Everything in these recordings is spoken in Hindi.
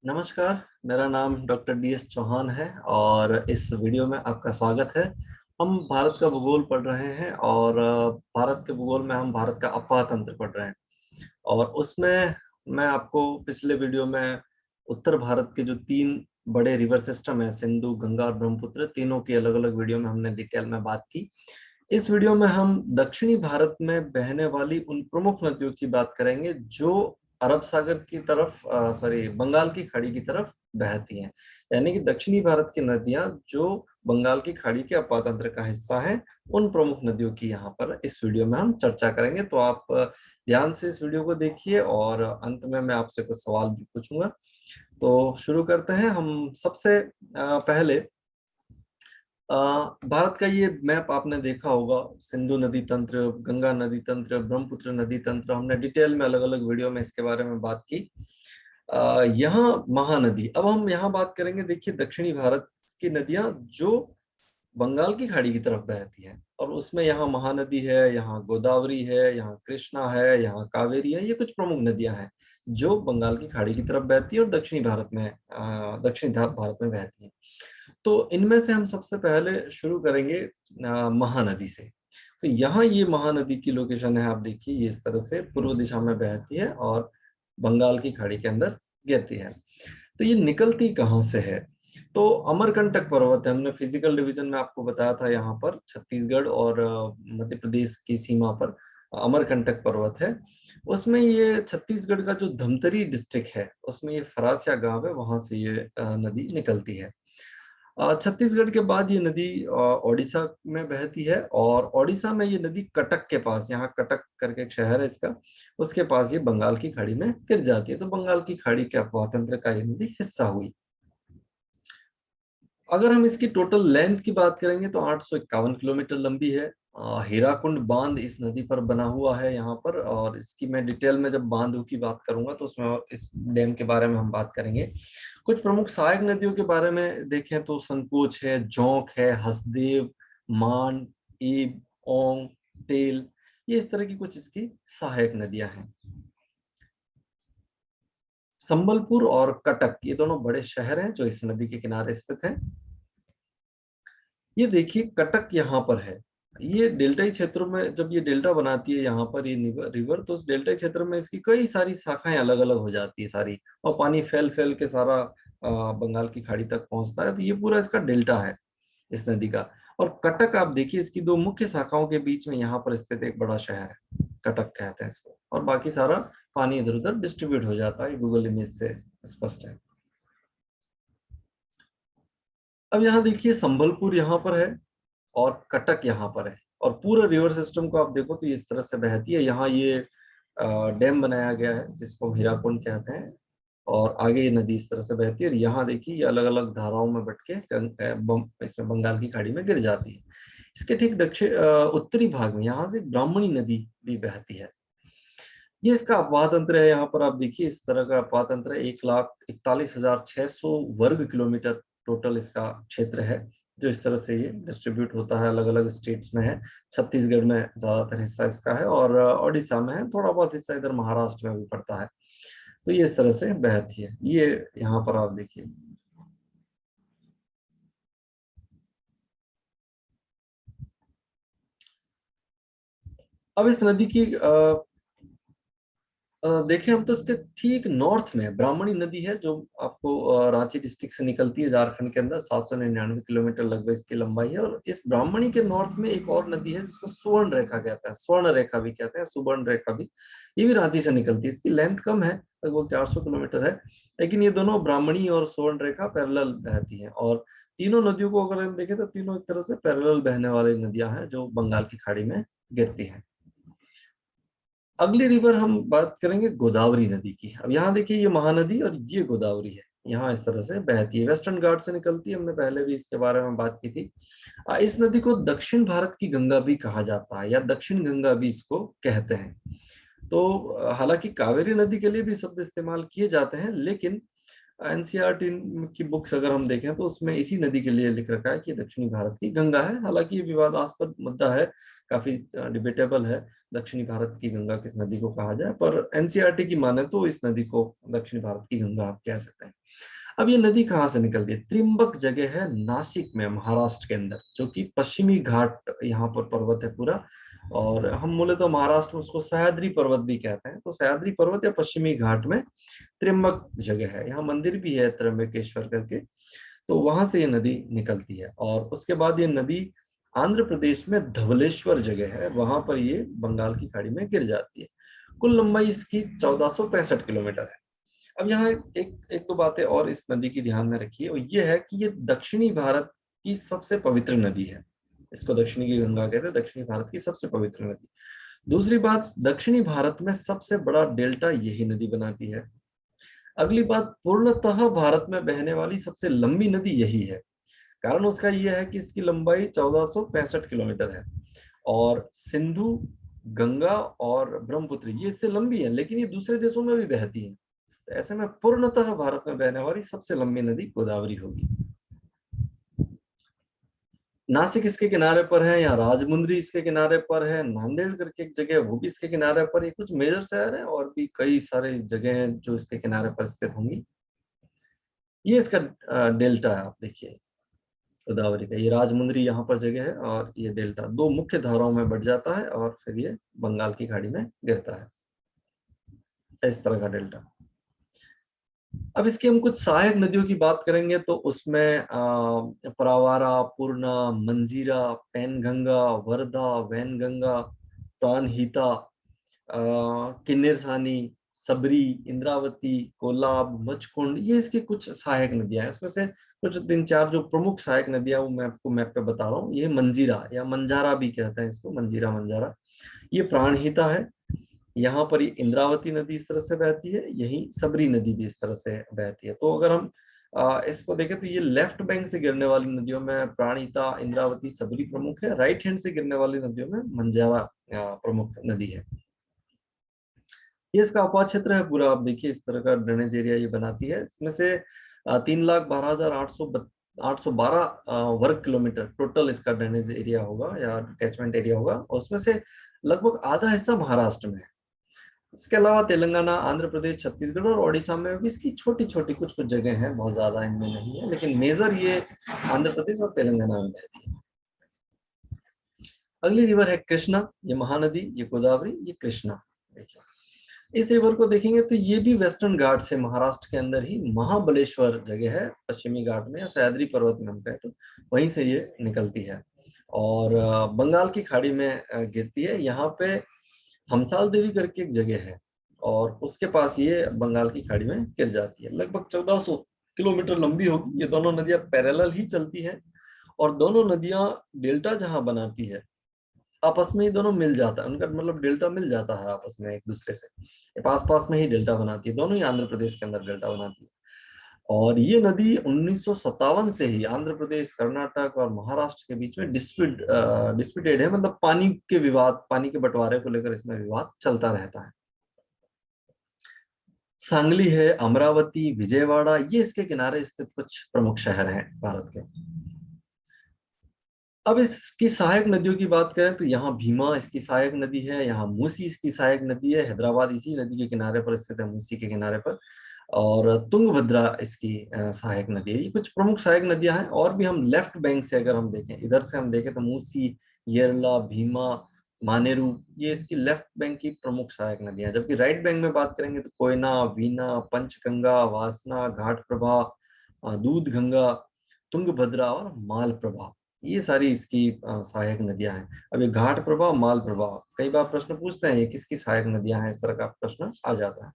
नमस्कार, मेरा नाम डॉक्टर DS चौहान है और इस वीडियो में आपका स्वागत है। हम भारत का भूगोल पढ़ रहे हैं और भारत के भूगोल में हम भारत का अपवाह तंत्र पढ़ रहे हैं। और उसमें मैं आपको पिछले वीडियो में उत्तर भारत के जो 3 बड़े रिवर सिस्टम है, सिंधु, गंगा और ब्रह्मपुत्र, तीनों की अलग अलग वीडियो में हमने डिटेल में बात की। इस वीडियो में हम दक्षिणी भारत में बहने वाली उन प्रमुख नदियों की बात करेंगे जो अरब सागर की तरफ बंगाल की खाड़ी की तरफ बहती हैं। यानी कि दक्षिणी भारत की नदियां जो बंगाल की खाड़ी के अपातंत्र का हिस्सा हैं, उन प्रमुख नदियों की यहाँ पर इस वीडियो में हम चर्चा करेंगे। तो आप ध्यान से इस वीडियो को देखिए और अंत में मैं आपसे कुछ सवाल भी पूछूंगा। तो शुरू करते हैं। हम सबसे पहले भारत का ये मैप आपने देखा होगा, सिंधु नदी तंत्र, गंगा नदी तंत्र, ब्रह्मपुत्र नदी तंत्र। हमने डिटेल में अलग अलग वीडियो में इसके बारे में बात की। यहाँ महानदी, अब हम यहाँ बात करेंगे। देखिए, दक्षिणी भारत की नदियां जो बंगाल की खाड़ी की तरफ बहती हैं, और उसमें यहाँ महानदी है, यहाँ गोदावरी है, यहाँ कृष्णा है, यहाँ कावेरी है। ये कुछ प्रमुख नदियां हैं जो बंगाल की खाड़ी की तरफ बहती है और दक्षिणी भारत में बहती हैं। तो इनमें से हम सबसे पहले शुरू करेंगे महानदी से। तो यहाँ ये महानदी की लोकेशन है, आप देखिए, ये इस तरह से पूर्व दिशा में बहती है और बंगाल की खाड़ी के अंदर गिरती है। तो ये निकलती कहाँ से है? तो अमरकंटक पर्वत है। हमने फिजिकल डिवीजन में आपको बताया था, यहाँ पर छत्तीसगढ़ और मध्य प्रदेश की सीमा पर अमरकंटक पर्वत है। उसमें ये छत्तीसगढ़ का जो धमतरी डिस्ट्रिक्ट है, उसमें ये फरासिया गांव है, वहां से ये नदी निकलती है। छत्तीसगढ़ के बाद ये नदी ओडिशा में बहती है, और ओडिशा में ये नदी कटक के पास, यहाँ कटक करके एक शहर है इसका, उसके पास ये बंगाल की खाड़ी में गिर जाती है। तो बंगाल की खाड़ी के अपवाह तंत्र का ये नदी हिस्सा हुई। अगर हम इसकी टोटल लेंथ की बात करेंगे तो 851 किलोमीटर लंबी है। हीराकुंड बांध इस नदी पर बना हुआ है यहाँ पर, और इसकी मैं डिटेल में जब बांधों की बात करूंगा तो उसमें इस डैम के बारे में हम बात करेंगे। कुछ प्रमुख सहायक नदियों के बारे में देखें तो संकोच है, जोंक है, हसदेव, मान, ईब, ओंग, टेल, ये इस तरह की कुछ इसकी सहायक नदियां हैं। संबलपुर और कटक, ये दोनों बड़े शहर हैं जो इस नदी के किनारे स्थित हैं। ये देखिए, कटक यहाँ पर है। ये डेल्टाई क्षेत्रों में जब ये डेल्टा बनाती है यहाँ पर ये रिवर, तो उस डेल्टाई क्षेत्र में इसकी कई सारी शाखाएं अलग अलग हो जाती है सारी, और पानी फैल फैल के सारा बंगाल की खाड़ी तक पहुंचता है। तो ये पूरा इसका डेल्टा है इस नदी का। और कटक आप देखिए, इसकी 2 मुख्य शाखाओं के बीच में यहाँ पर स्थित एक बड़ा शहर है, कटक कहते हैं इसको, और बाकी सारा पानी इधर उधर डिस्ट्रीब्यूट हो जाता है। गूगल इमेज से स्पष्ट है। अब यहाँ देखिए, संबलपुर यहाँ पर है और कटक यहाँ पर है, और पूरा रिवर सिस्टम को आप देखो तो ये इस तरह से बहती है। यहाँ ये डैम बनाया गया है जिसको हम हीराकुंड कहते हैं, और आगे ये नदी इस तरह से बहती है। और यहाँ देखिए, ये अलग अलग धाराओं में बट के इसमें बंगाल की खाड़ी में गिर जाती है। इसके ठीक उत्तरी भाग में यहाँ से ब्राह्मणी नदी भी बहती है। ये इसका अपवाह तंत्र है। यहाँ पर आप देखिए, इस तरह का अपवाह तंत्र है। 1,41,600 वर्ग किलोमीटर टोटल इसका क्षेत्र है, जो इस तरह से ये डिस्ट्रीब्यूट होता है, अलग अलग स्टेट्स में है। छत्तीसगढ़ में ज्यादातर हिस्सा इसका है, और ओडिशा में है, थोड़ा बहुत हिस्सा इधर महाराष्ट्र में भी पड़ता है। तो ये इस तरह से बहती है। ये यहाँ पर आप देखिए, अब इस नदी की देखें हम तो इसके ठीक नॉर्थ में ब्राह्मणी नदी है, जो आपको रांची डिस्ट्रिक्ट से निकलती है झारखंड के अंदर। 799 किलोमीटर लगभग इसकी लंबाई है। और इस ब्राह्मणी के नॉर्थ में एक और नदी है जिसको सुवर्ण रेखा कहते हैं, स्वर्ण रेखा भी कहते हैं, सुवर्ण रेखा भी। ये भी रांची से निकलती है। इसकी लेंथ कम है, लगभग 400 किलोमीटर है, लेकिन ये दोनों ब्राह्मणी और स्वर्ण रेखा पैरेलल बहती है। और तीनों नदियों को अगर हम देखें तो तीनों एक तरह से पैरेलल बहने वाली नदियां हैं जो बंगाल की खाड़ी में गिरती हैं। अगली रिवर हम बात करेंगे गोदावरी नदी की। अब यहाँ देखिए, ये महानदी और ये गोदावरी है, यहाँ इस तरह से बहती है, वेस्टर्न घाट से निकलती है। हमने पहले भी इसके बारे में बात की थी। इस नदी को दक्षिण भारत की गंगा भी कहा जाता है, या दक्षिण गंगा भी इसको कहते हैं। तो हालांकि कावेरी नदी के लिए भी शब्द इस्तेमाल किए जाते हैं, लेकिन एनसीईआरटी की बुक्स अगर हम देखें तो उसमें इसी नदी के लिए लिख रखा है कि दक्षिणी भारत की गंगा है। हालांकि ये विवादास्पद मुद्दा है, काफी डिबेटेबल है। दक्षिणी भारत की गंगा किस नदी को कहा जाए, पर एनसीईआरटी की माने तो इस नदी को दक्षिणी भारत की गंगा आप कह सकते हैं। अब ये नदी कहाँ से निकलती है? त्रिम्बक जगह है नासिक में, महाराष्ट्र के अंदर, जो कि पश्चिमी घाट यहाँ पर पर्वत है पूरा, और हम बोले तो महाराष्ट्र में उसको सह्याद्री पर्वत भी कहते हैं। तो सह्याद्री पर्वत या पश्चिमी घाट में त्रिम्बक जगह है, यहाँ मंदिर भी है त्र्यंबकेश्वर करके। तो वहां से ये नदी निकलती है, और उसके बाद ये नदी आंध्र प्रदेश में धवलेश्वर जगह है, वहां पर ये बंगाल की खाड़ी में गिर जाती है। कुल लंबाई इसकी 1465 किलोमीटर है। अब यहाँ एक दो बातें और इस नदी की ध्यान में रखिए, और ये है कि ये दक्षिणी भारत की सबसे पवित्र नदी है। इसको दक्षिणी की गंगा कहते हैं, दक्षिणी भारत की सबसे पवित्र नदी। दूसरी बात, दक्षिणी भारत में सबसे बड़ा डेल्टा यही नदी बनाती है। अगली बात, पूर्णतः भारत में बहने वाली सबसे लंबी नदी यही है। कारण उसका यह है कि इसकी लंबाई 1465 किलोमीटर है, और सिंधु, गंगा और ब्रह्मपुत्र ये इससे लंबी है, लेकिन ये दूसरे देशों में भी बहती है। तो ऐसे में पूर्णतः भारत में बहने वाली सबसे लंबी नदी गोदावरी होगी। नासिक इसके किनारे पर है, या राजमुंद्री इसके किनारे पर है, नांदेड़ करके एक जगह है वो भी इसके किनारे पर। ये कुछ मेजर शहर है, और भी कई सारे जगह हैं जो इसके किनारे पर स्थित होंगी। ये इसका डेल्टा है, आप देखिए गोदावरी का। ये राजमुंद्री यहाँ पर जगह है, और ये डेल्टा दो मुख्य धाराओं में बढ़ जाता है, और फिर ये बंगाल की खाड़ी में गिरता है, इस तरह का डेल्टा। अब इसकी हम कुछ सहायक नदियों की बात करेंगे, तो उसमें प्रवारा, पूर्णा, मंजीरा, पैनगंगा, वर्धा, वैनगंगा, प्राणहिता, किन्नरसानी, सबरी, इंद्रावती, कोलाब, मचकुंड, ये इसकी कुछ सहायक नदियां हैं। इसमें से कुछ 3-4 जो प्रमुख सहायक नदियां वो मैं आपको मैप पे बता रहा हूँ। ये मंजीरा या मंजारा भी कहते हैं इसको, मंजीरा मंजारा, ये प्राणहिता है। यहाँ पर ये इंद्रावती नदी इस तरह से बहती है, यही सबरी नदी भी इस तरह से बहती है। तो अगर हम इसको देखें तो ये लेफ्ट बैंक से गिरने वाली नदियों में प्राणहिता, इंद्रावती, सबरी प्रमुख है। राइट हैंड से गिरने वाली नदियों में मंजारा प्रमुख नदी है। ये इसका अपार क्षेत्र है पूरा, आप देखिए इस तरह का ड्रेनेज एरिया ये बनाती है। इसमें से 3,12,812 वर्ग किलोमीटर टोटल इसका ड्रेनेज एरिया होगा या कैचमेंट एरिया होगा, और उसमें से लगभग आधा हिस्सा महाराष्ट्र में है। इसके अलावा तेलंगाना, आंध्र प्रदेश, छत्तीसगढ़ और ओडिशा में भी इसकी छोटी छोटी कुछ कुछ जगह हैं, बहुत ज्यादा इनमें नहीं है, लेकिन मेजर ये आंध्र प्रदेश और तेलंगाना में बहती है। अगली रिवर है कृष्णा, ये महानदी, ये गोदावरी, ये कृष्णा। देखिए इस रिवर को देखेंगे तो ये भी वेस्टर्न घाट से, महाराष्ट्र के अंदर ही महाबलेश्वर जगह है पश्चिमी घाट में, या सह्याद्री पर्वत में हम कहें तो, वहीं से ये निकलती है और बंगाल की खाड़ी में गिरती है। यहाँ पे हमसाल देवी करके एक जगह है, और उसके पास ये बंगाल की खाड़ी में गिर जाती है। लगभग 1400 किलोमीटर लंबी होगी। ये दोनों नदियां पैरेलल ही चलती हैं, और दोनों नदियां डेल्टा जहां बनाती है आपस में ही दोनों मिल जाता है, उनका मतलब डेल्टा मिल जाता है आपस में एक दूसरे से, ये पास पास में ही डेल्टा बनाती है, दोनों ही आंध्र प्रदेश के अंदर डेल्टा बनाती है। और ये नदी 1957 से ही आंध्र प्रदेश, कर्नाटक और महाराष्ट्र के बीच में डिस्प्यूटेड है, मतलब पानी के विवाद, पानी के बंटवारे को लेकर इसमें विवाद चलता रहता है। सांगली है, अमरावती, विजयवाड़ा, ये इसके किनारे स्थित कुछ प्रमुख शहर हैं भारत के। अब इसकी सहायक नदियों की बात करें तो यहाँ भीमा इसकी सहायक नदी है, यहाँ मूसी इसकी सहायक नदी है, हैदराबाद इसी नदी के किनारे पर स्थित है, मूसी के किनारे पर, और तुंगभद्रा इसकी सहायक नदी है। ये कुछ प्रमुख सहायक नदियां हैं। और भी हम लेफ्ट बैंक से अगर हम देखें, इधर से हम देखें तो मूसी, येरला, भीमा, मानेरू, ये इसकी लेफ्ट बैंक की प्रमुख सहायक नदियां हैं। जबकि राइट बैंक में बात करेंगे तो कोयना, वीना, पंचगंगा, वासना, घाट प्रभा, दूध गंगा, तुंगभद्रा और माल प्रभा, ये सारी इसकी सहायक नदियां हैं। अब ये घाट प्रभा, माल प्रभा, कई बार प्रश्न पूछते हैं ये किसकी सहायक नदियां हैं, इस तरह का प्रश्न आ जाता है।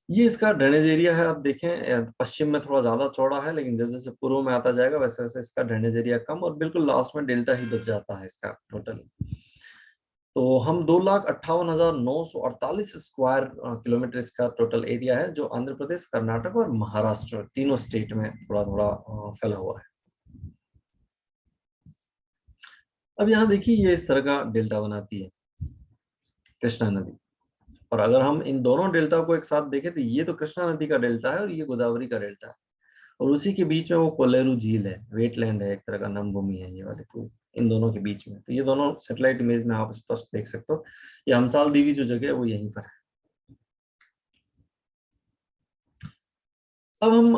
ये इसका ड्रेनेज एरिया है, आप देखें पश्चिम में थोड़ा ज्यादा चौड़ा है, लेकिन जैसे जैसे पूर्व में आता जाएगा वैसे वैसे इसका ड्रेनेज एरिया कम, और बिल्कुल लास्ट में डेल्टा ही बच जाता है इसका टोटली। तो हम 2,58,948 स्क्वायर किलोमीटर इसका टोटल एरिया है, जो आंध्र प्रदेश, कर्नाटक और महाराष्ट्र तीनों स्टेट में थोड़ा थोड़ा फैला हुआ है। अब यहाँ देखिए ये इस तरह का डेल्टा बनाती है कृष्णा नदी, और अगर हम इन दोनों डेल्टा को एक साथ देखें तो ये तो कृष्णा नदी का डेल्टा है और ये गोदावरी का डेल्टा है, और उसी के बीच में वो कोलेरू झील है, वेटलैंड है, एक तरह का नम भूमि है ये वाली पूरी, इन दोनों के बीच में। तो ये दोनों सैटेलाइट इमेज में आप स्पष्ट देख सकते हो। ये हमसाल दीवी जो जगह है वो यहीं पर है। अब हम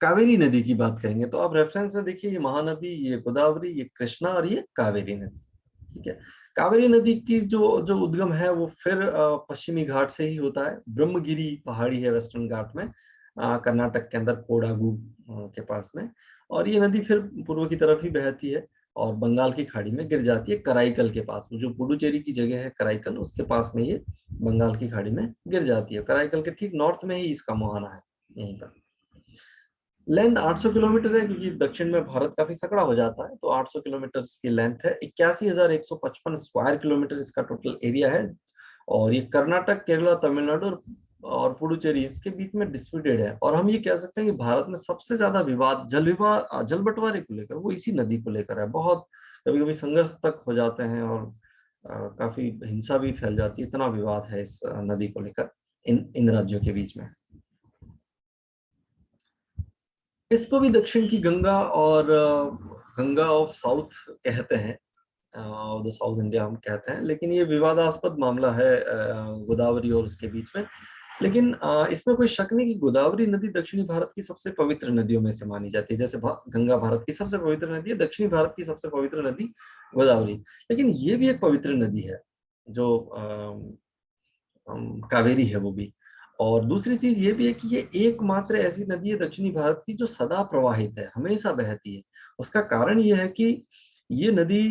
कावेरी नदी की बात करेंगे। तो आप रेफरेंस में देखिए, ये महानदी, ये गोदावरी, ये कृष्णा और ये कावेरी नदी। ठीक है। कावेरी नदी की जो जो उद्गम है वो फिर पश्चिमी घाट से ही होता है। ब्रह्मगिरी पहाड़ी है वेस्टर्न घाट में, कर्नाटक के अंदर कोडागु के पास में। और ये नदी फिर पूर्व की तरफ ही बहती है और बंगाल की खाड़ी में गिर जाती है कराईकल के पास में। जो पुडुचेरी की जगह है कराईकल, उसके पास में ये बंगाल की खाड़ी में गिर जाती है। कराईकल के ठीक नॉर्थ में ही इसका मुहाना है, यहीं पर। लेंथ 800 किलोमीटर है, क्योंकि दक्षिण में भारत काफी सकड़ा हो जाता है, तो 800 किलोमीटर इसकी लेंथ है। 81,155 स्क्वायर किलोमीटर इसका टोटल एरिया है। और ये कर्नाटक, केरला, तमिलनाडु और पुडुचेरी इसके बीच में डिस्प्यूटेड है। और हम ये कह सकते हैं कि भारत में सबसे ज्यादा विवाद जल बंटवारे को लेकर वो इसी नदी को लेकर है। बहुत कभी कभी संघर्ष तक हो जाते हैं और काफी हिंसा भी फैल जाती है। इतना विवाद है इस नदी को लेकर इन राज्यों के बीच में। इसको भी दक्षिण की गंगा और गंगा ऑफ साउथ कहते हैं, ऑफ द साउथ इंडिया हम कहते हैं। लेकिन ये विवादास्पद मामला है गोदावरी और उसके बीच में। लेकिन इसमें कोई शक नहीं कि गोदावरी नदी दक्षिणी भारत की सबसे पवित्र नदियों में से मानी जाती है। जैसे गंगा भारत की सबसे पवित्र नदी है, दक्षिणी भारत की सबसे पवित्र नदी गोदावरी। लेकिन ये भी एक पवित्र नदी है जो कावेरी है वो भी। और दूसरी चीज ये भी है कि ये एकमात्र ऐसी नदी है दक्षिणी भारत की जो सदा प्रवाहित है, हमेशा बहती है। उसका कारण ये है कि ये नदी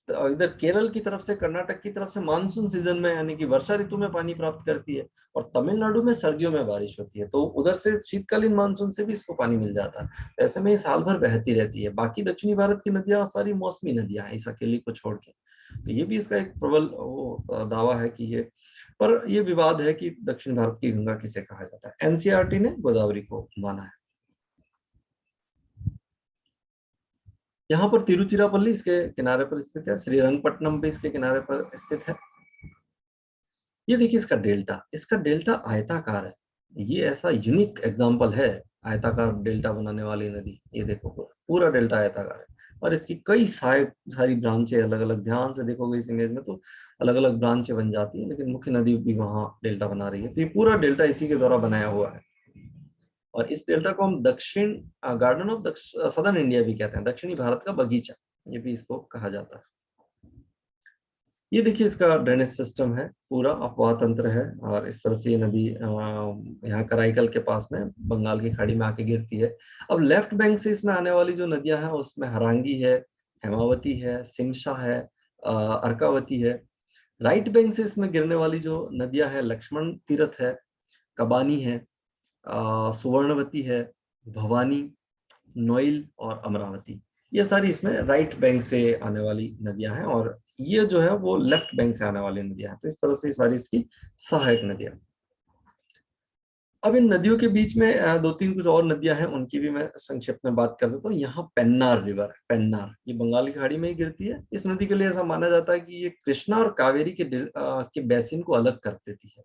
इधर केरल की तरफ से, कर्नाटक की तरफ से मानसून सीजन में यानी कि वर्षा ऋतु में पानी प्राप्त करती है, और तमिलनाडु में सर्दियों में बारिश होती है, तो उधर से शीतकालीन मानसून से भी इसको पानी मिल जाता है। ऐसे में ये साल भर बहती रहती है। बाकी दक्षिणी भारत की नदियां सारी मौसमी नदियां हैं, इस अकेली को छोड़ के। तो ये भी इसका एक प्रबल दावा है कि ये, पर ये विवाद है कि दक्षिण भारत की गंगा किसे कहा जाता है। एनसीईआरटी ने गोदावरी को माना है। यहाँ पर तिरुचिरापल्ली इसके किनारे पर स्थित है, श्रीरंगपट्टनम भी इसके किनारे पर स्थित है। ये देखिए इसका डेल्टा आयताकार है। ये ऐसा यूनिक एग्जांपल है आयताकार डेल्टा बनाने वाली नदी। ये देखो पूरा डेल्टा आयताकार है, और इसकी कई सारी ब्रांचें अलग अलग, ध्यान से देखोगे इस इमेज में तो अलग अलग ब्रांचें बन जाती है, लेकिन मुख्य नदी भी वहां डेल्टा बना रही है। तो ये पूरा डेल्टा इसी के द्वारा बनाया हुआ है। और इस डेल्टा को हम दक्षिण गार्डन ऑफ सदर्न इंडिया भी कहते हैं, दक्षिणी भारत का बगीचा, ये भी इसको कहा जाता है। ये देखिए इसका ड्रेनेज सिस्टम है, पूरा अपवाह तंत्र है। और इस तरह से ये नदी यहाँ कराईकल के पास में बंगाल की खाड़ी में आके गिरती है। अब लेफ्ट बैंक से इसमें आने वाली जो नदियां हैं उसमें हरांगी है, हेमावती है, सिमशा है, अर्कावती है। राइट बैंक से इसमें गिरने वाली जो नदियां हैं, लक्ष्मण तीर्थ है, कबानी है, सुवर्णवती है, भवानी, नोइल और अमरावती। ये सारी इसमें राइट बैंक से आने वाली नदियां हैं, और ये जो है वो लेफ्ट बैंक से आने वाली नदियां हैं। तो इस तरह से सारी इसकी सहायक नदियां। अब इन नदियों के बीच में दो तीन कुछ और नदियां हैं, उनकी भी मैं संक्षिप्त में बात कर देता हूँ। यहाँ पेन्नार रिवर है, पेन्नार, ये बंगाल की खाड़ी में ही गिरती है। इस नदी के लिए ऐसा माना जाता है कि ये कृष्णा और कावेरी के बेसिन को अलग कर देती है।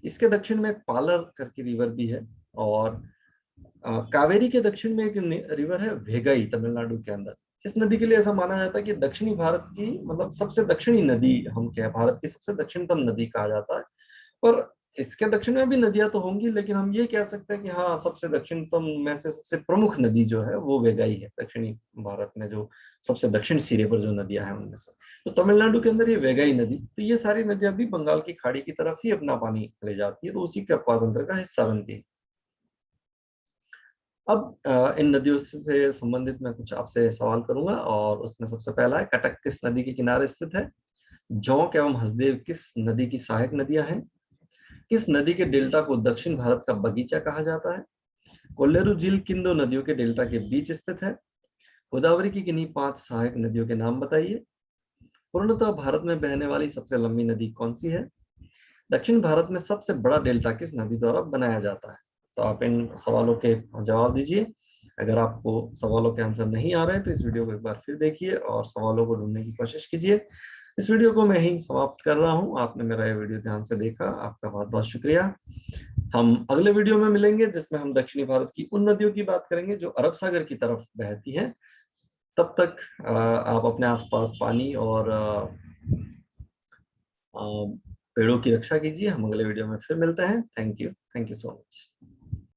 इसके दक्षिण में एक पालर करके रिवर भी है, और कावेरी के दक्षिण में एक रिवर है वेगई, तमिलनाडु के अंदर। इस नदी के लिए ऐसा माना जाता है कि दक्षिणी भारत की, मतलब सबसे दक्षिणी नदी, हम क्या भारत की सबसे दक्षिणतम नदी कहा जाता है। पर इसके दक्षिण में भी नदियां तो होंगी, लेकिन हम ये कह सकते हैं कि हाँ, सबसे दक्षिणतम में से सबसे प्रमुख नदी जो है वो वेगाई है। दक्षिणी भारत में जो सबसे दक्षिण सिरे पर जो नदियां हैं उनमें से, तो तमिलनाडु के अंदर ये वेगाई नदी। तो ये सारी नदियां भी बंगाल की खाड़ी की तरफ ही अपना पानी ले जाती है, तो उसी के अपवाह तंत्र का हिस्सा बनती है। अब इन नदियों से संबंधित मैं कुछ आपसे सवाल करूंगा, और उसमें सबसे पहला है, कटक किस नदी के किनारे स्थित है? जोंक एवं हसदेव किस नदी की सहायक नदियां हैं? किस नदी के डेल्टा को दक्षिण भारत का बगीचा कहा जाता है? कोल्लेरू झील किन दो नदियों के डेल्टा के बीच स्थित है? गोदावरी की किन्हीं 5 सहायक नदियों के नाम बताइए। पूर्णतः भारत में बहने वाली सबसे लंबी नदी कौन सी है? दक्षिण भारत में सबसे बड़ा डेल्टा किस नदी द्वारा बनाया जाता है? तो आप इन सवालों के जवाब दीजिए। अगर आपको सवालों के आंसर नहीं आ रहे हैं तो इस वीडियो को एक बार फिर देखिए और सवालों को ढूंढने की कोशिश कीजिए। इस वीडियो को मैं यहीं समाप्त कर रहा हूं। आपने मेरा ये वीडियो ध्यान से देखा, आपका बहुत बहुत शुक्रिया। हम अगले वीडियो में मिलेंगे जिसमें हम दक्षिणी भारत की उन नदियों की बात करेंगे जो अरब सागर की तरफ बहती हैं। तब तक आप अपने आसपास पानी और पेड़ों की रक्षा कीजिए। हम अगले वीडियो में फिर मिलते हैं। Thank you so much.